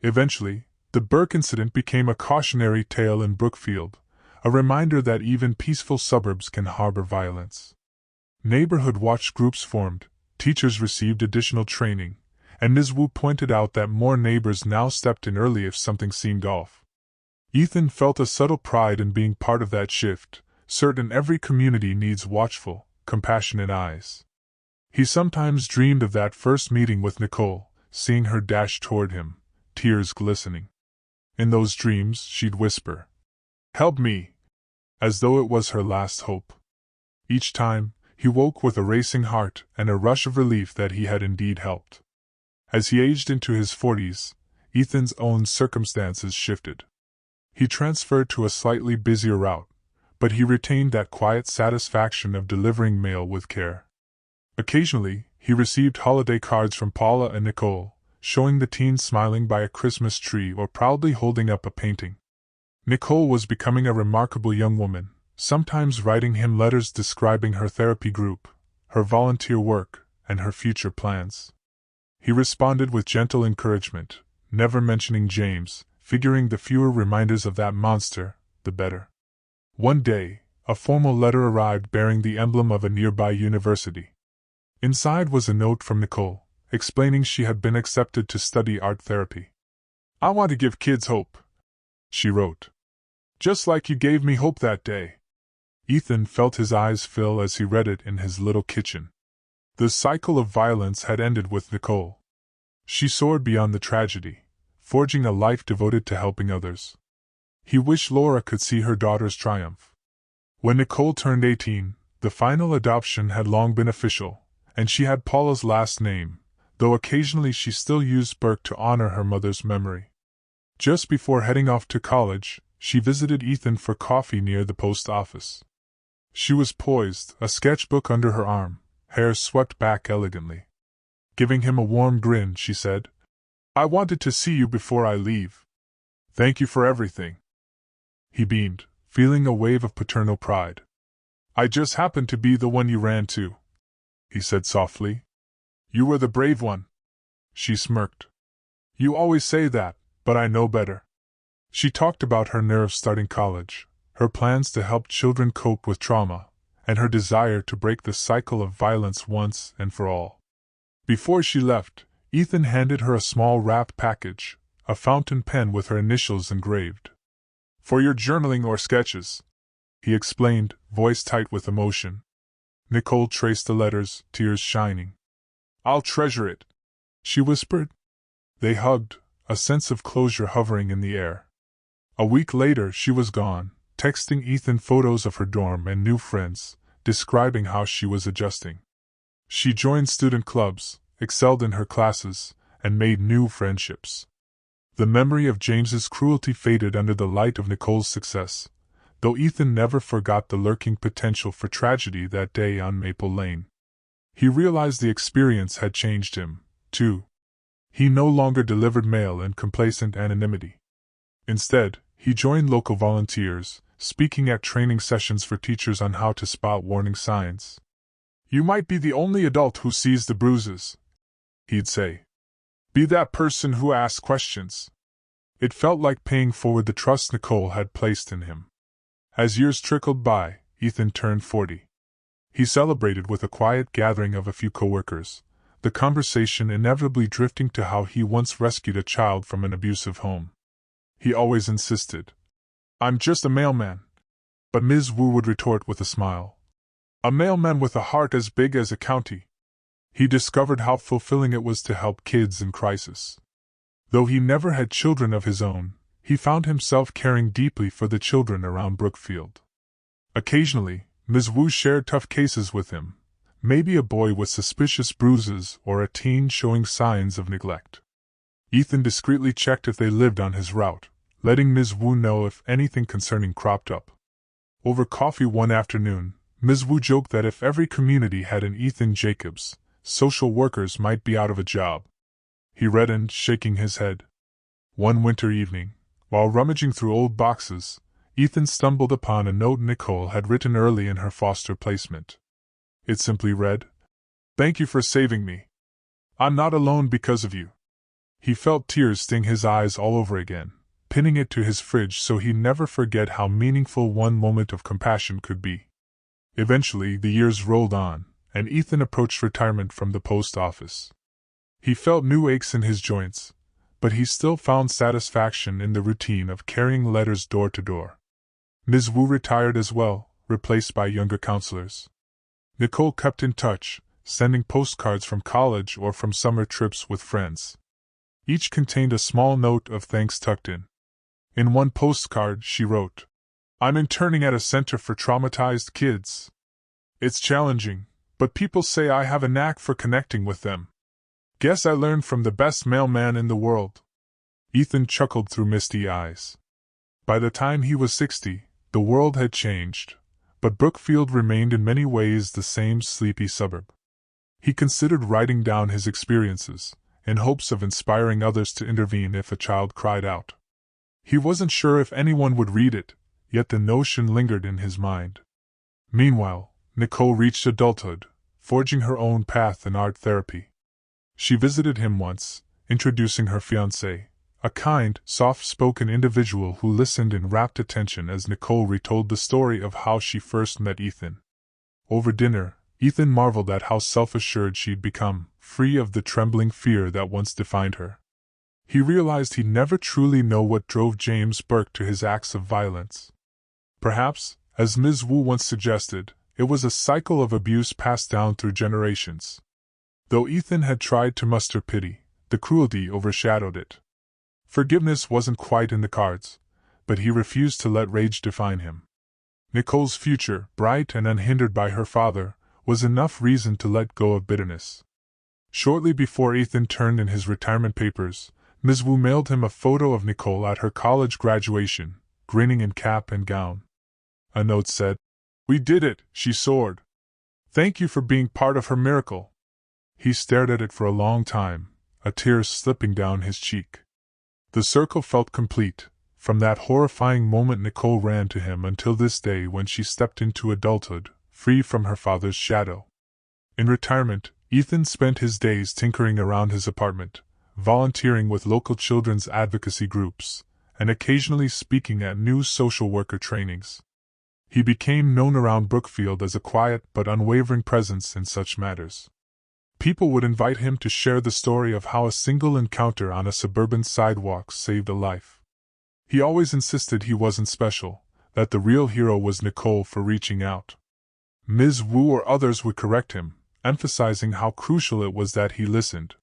Eventually, the Burke incident became a cautionary tale in Brookfield, a reminder that even peaceful suburbs can harbor violence. Neighborhood watch groups formed, teachers received additional training, and Ms. Wu pointed out that more neighbors now stepped in early if something seemed off. Ethan felt a subtle pride in being part of that shift, certain every community needs watchful, compassionate eyes. He sometimes dreamed of that first meeting with Nicole, seeing her dash toward him, tears glistening. In those dreams, she'd whisper, "Help me," as though it was her last hope. Each time, he woke with a racing heart and a rush of relief that he had indeed helped. As he aged into his 40s, Ethan's own circumstances shifted. He transferred to a slightly busier route, but he retained that quiet satisfaction of delivering mail with care. Occasionally, he received holiday cards from Paula and Nicole, showing the teens smiling by a Christmas tree or proudly holding up a painting. Nicole was becoming a remarkable young woman, sometimes writing him letters describing her therapy group, her volunteer work, and her future plans. He responded with gentle encouragement, never mentioning James, figuring the fewer reminders of that monster, the better. One day, a formal letter arrived bearing the emblem of a nearby university. Inside was a note from Nicole, explaining she had been accepted to study art therapy. "I want to give kids hope," she wrote. "Just like you gave me hope that day." Ethan felt his eyes fill as he read it in his little kitchen. The cycle of violence had ended with Nicole. She soared beyond the tragedy, forging a life devoted to helping others. He wished Laura could see her daughter's triumph. When Nicole turned 18, the final adoption had long been official, and she had Paula's last name, though occasionally she still used Burke to honor her mother's memory. Just before heading off to college, she visited Ethan for coffee near the post office. She was poised, a sketchbook under her arm, hair swept back elegantly. Giving him a warm grin, she said, "I wanted to see you before I leave. Thank you for everything." He beamed, feeling a wave of paternal pride. "I just happened to be the one you ran to," he said softly. "You were the brave one." She smirked. "You always say that, but I know better." She talked about her nerves starting college, her plans to help children cope with trauma, and her desire to break the cycle of violence once and for all. Before she left, Ethan handed her a small wrapped package, a fountain pen with her initials engraved. "For your journaling or sketches," he explained, voice tight with emotion. Nicole traced the letters, tears shining. "I'll treasure it," she whispered. They hugged, a sense of closure hovering in the air. A week later she was gone, texting Ethan photos of her dorm and new friends, describing how she was adjusting. She joined student clubs, excelled in her classes, and made new friendships. The memory of James's cruelty faded under the light of Nicole's success, though Ethan never forgot the lurking potential for tragedy that day on Maple Lane. He realized the experience had changed him, too. He no longer delivered mail in complacent anonymity. Instead, he joined local volunteers, speaking at training sessions for teachers on how to spot warning signs. "You might be the only adult who sees the bruises," he'd say. "Be that person who asks questions." It felt like paying forward the trust Nicole had placed in him. As years trickled by, Ethan turned 40. He celebrated with a quiet gathering of a few coworkers, the conversation inevitably drifting to how he once rescued a child from an abusive home. He always insisted, "I'm just a mailman." But Ms. Wu would retort with a smile. A mailman with a heart as big as a county. He discovered how fulfilling it was to help kids in crisis. Though he never had children of his own, he found himself caring deeply for the children around Brookfield. Occasionally, Ms. Wu shared tough cases with him, maybe a boy with suspicious bruises or a teen showing signs of neglect. Ethan discreetly checked if they lived on his route, letting Ms. Wu know if anything concerning cropped up. Over coffee one afternoon, Ms. Wu joked that if every community had an Ethan Jacobs, social workers might be out of a job. He reddened, shaking his head. One winter evening, while rummaging through old boxes, Ethan stumbled upon a note Nicole had written early in her foster placement. It simply read, "Thank you for saving me. I'm not alone because of you." He felt tears sting his eyes all over again, pinning it to his fridge so he'd never forget how meaningful one moment of compassion could be. Eventually, the years rolled on, and Ethan approached retirement from the post office. He felt new aches in his joints, but he still found satisfaction in the routine of carrying letters door to door. Ms. Wu retired as well, replaced by younger counselors. Nicole kept in touch, sending postcards from college or from summer trips with friends. Each contained a small note of thanks tucked in. In one postcard, she wrote, "I'm interning at a center for traumatized kids. It's challenging, but people say I have a knack for connecting with them. Guess I learned from the best mailman in the world." Ethan chuckled through misty eyes. By the time he was 60, the world had changed, but Brookfield remained in many ways the same sleepy suburb. He considered writing down his experiences, in hopes of inspiring others to intervene if a child cried out. He wasn't sure if anyone would read it, yet the notion lingered in his mind. Meanwhile, Nicole reached adulthood, forging her own path in art therapy. She visited him once, introducing her fiancé, a kind, soft-spoken individual who listened in rapt attention as Nicole retold the story of how she first met Ethan. Over dinner, Ethan marveled at how self-assured she'd become, free of the trembling fear that once defined her. He realized he'd never truly know what drove James Burke to his acts of violence. Perhaps, as Ms. Wu once suggested, it was a cycle of abuse passed down through generations. Though Ethan had tried to muster pity, the cruelty overshadowed it. Forgiveness wasn't quite in the cards, but he refused to let rage define him. Nicole's future, bright and unhindered by her father, was enough reason to let go of bitterness. Shortly before Ethan turned in his retirement papers, Ms. Wu mailed him a photo of Nicole at her college graduation, grinning in cap and gown. A note said, "We did it," she soared. "Thank you for being part of her miracle." He stared at it for a long time, a tear slipping down his cheek. The circle felt complete. From that horrifying moment Nicole ran to him until this day when she stepped into adulthood, free from her father's shadow. In retirement, Ethan spent his days tinkering around his apartment, volunteering with local children's advocacy groups, and occasionally speaking at new social worker trainings. He became known around Brookfield as a quiet but unwavering presence in such matters. People would invite him to share the story of how a single encounter on a suburban sidewalk saved a life. He always insisted he wasn't special, that the real hero was Nicole for reaching out. Ms. Wu or others would correct him, emphasizing how crucial it was that he listened.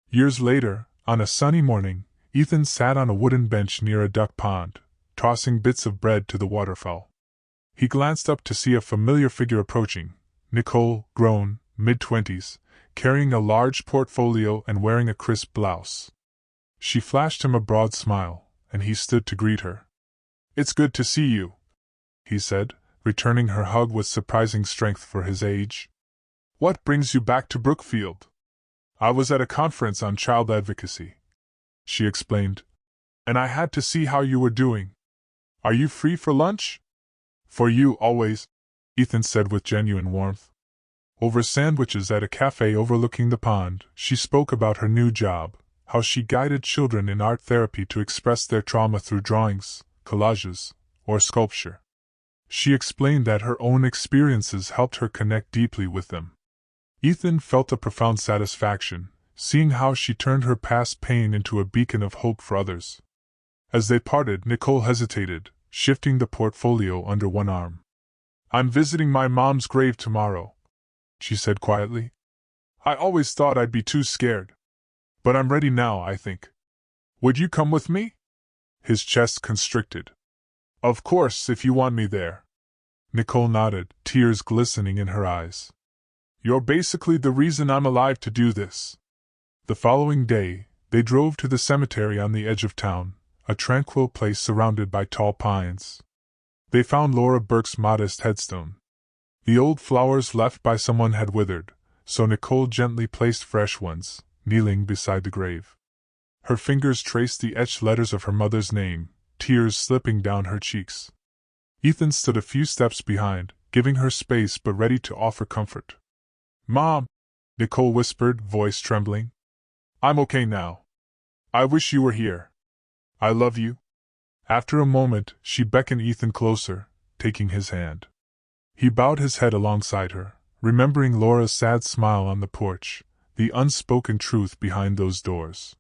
Years later, on a sunny morning, Ethan sat on a wooden bench near a duck pond, tossing bits of bread to the waterfowl. He glanced up to see a familiar figure approaching, Nicole, grown, mid-20s, carrying a large portfolio and wearing a crisp blouse. She flashed him a broad smile, and he stood to greet her. "It's good to see you," he said, returning her hug with surprising strength for his age. "What brings you back to Brookfield?" "I was at a conference on child advocacy," she explained, "and I had to see how you were doing. Are you free for lunch?" "For you, always," Ethan said with genuine warmth. Over sandwiches at a cafe overlooking the pond, she spoke about her new job, how she guided children in art therapy to express their trauma through drawings, collages, or sculpture. She explained that her own experiences helped her connect deeply with them. Ethan felt a profound satisfaction, seeing how she turned her past pain into a beacon of hope for others. As they parted, Nicole hesitated, shifting the portfolio under one arm. "I'm visiting my mom's grave tomorrow," she said quietly. "I always thought I'd be too scared. But I'm ready now, I think. Would you come with me?" His chest constricted. "Of course, if you want me there." Nicole nodded, tears glistening in her eyes. "You're basically the reason I'm alive to do this." The following day, they drove to the cemetery on the edge of town, a tranquil place surrounded by tall pines. They found Laura Burke's modest headstone. The old flowers left by someone had withered, so Nicole gently placed fresh ones, kneeling beside the grave. Her fingers traced the etched letters of her mother's name, tears slipping down her cheeks. Ethan stood a few steps behind, giving her space but ready to offer comfort. "Mom," Nicole whispered, voice trembling. "I'm okay now. I wish you were here. I love you." After a moment, she beckoned Ethan closer, taking his hand. He bowed his head alongside her, remembering Laura's sad smile on the porch, the unspoken truth behind those doors.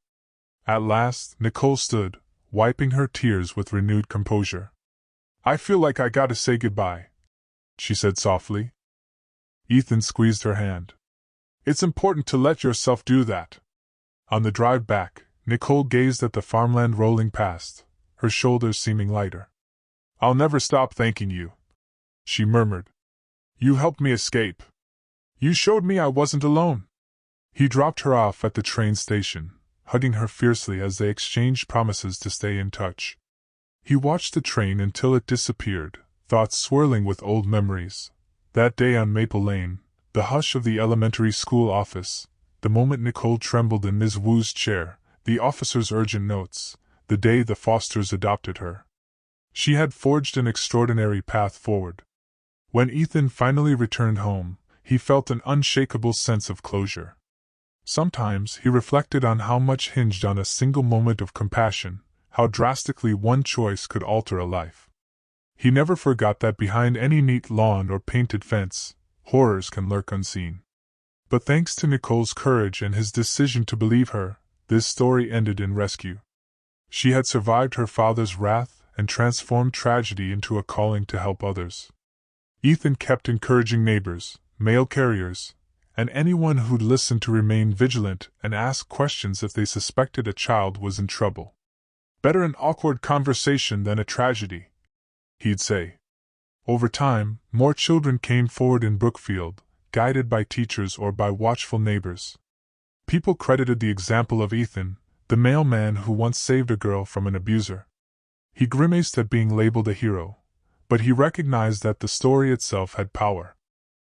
At last, Nicole stood, wiping her tears with renewed composure. "I feel like I gotta say goodbye," she said softly. Ethan squeezed her hand. "It's important to let yourself do that." On the drive back, Nicole gazed at the farmland rolling past, her shoulders seeming lighter. "I'll never stop thanking you," she murmured. "You helped me escape. You showed me I wasn't alone." He dropped her off at the train station, hugging her fiercely as they exchanged promises to stay in touch. He watched the train until it disappeared, thoughts swirling with old memories. That day on Maple Lane, the hush of the elementary school office, the moment Nicole trembled in Ms. Wu's chair, the officer's urgent notes, the day the Fosters adopted her. She had forged an extraordinary path forward. When Ethan finally returned home, he felt an unshakable sense of closure. Sometimes he reflected on how much hinged on a single moment of compassion, how drastically one choice could alter a life. He never forgot that behind any neat lawn or painted fence, horrors can lurk unseen. But thanks to Nicole's courage and his decision to believe her, this story ended in rescue. She had survived her father's wrath and transformed tragedy into a calling to help others. Ethan kept encouraging neighbors, mail carriers, and anyone who'd listen to remain vigilant and ask questions if they suspected a child was in trouble. "Better an awkward conversation than a tragedy," he'd say. Over time, more children came forward in Brookfield, guided by teachers or by watchful neighbors. People credited the example of Ethan, the mailman who once saved a girl from an abuser. He grimaced at being labeled a hero, but he recognized that the story itself had power.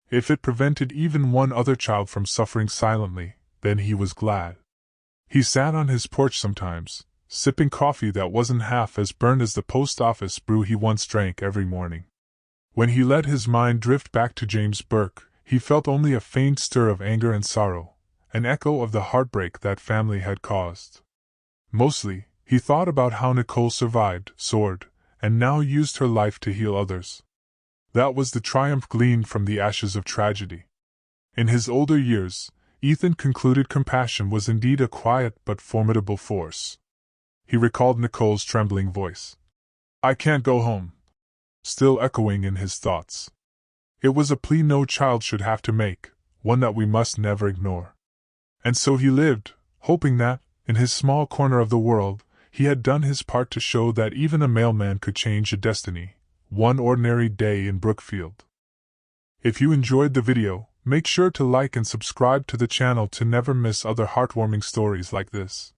If it prevented even one other child from suffering silently, then he was glad. He sat on his porch sometimes, sipping coffee that wasn't half as burned as the post office brew he once drank every morning. When he let his mind drift back to James Burke, he felt only a faint stir of anger and sorrow, an echo of the heartbreak that family had caused. Mostly, he thought about how Nicole survived, soared, and now used her life to heal others. That was the triumph gleaned from the ashes of tragedy. In his older years, Ethan concluded compassion was indeed a quiet but formidable force. He recalled Nicole's trembling voice. "I can't go home," still echoing in his thoughts. It was a plea no child should have to make, one that we must never ignore. And so he lived, hoping that, in his small corner of the world, he had done his part to show that even a mailman could change a destiny, one ordinary day in Brookfield. If you enjoyed the video, make sure to like and subscribe to the channel to never miss other heartwarming stories like this.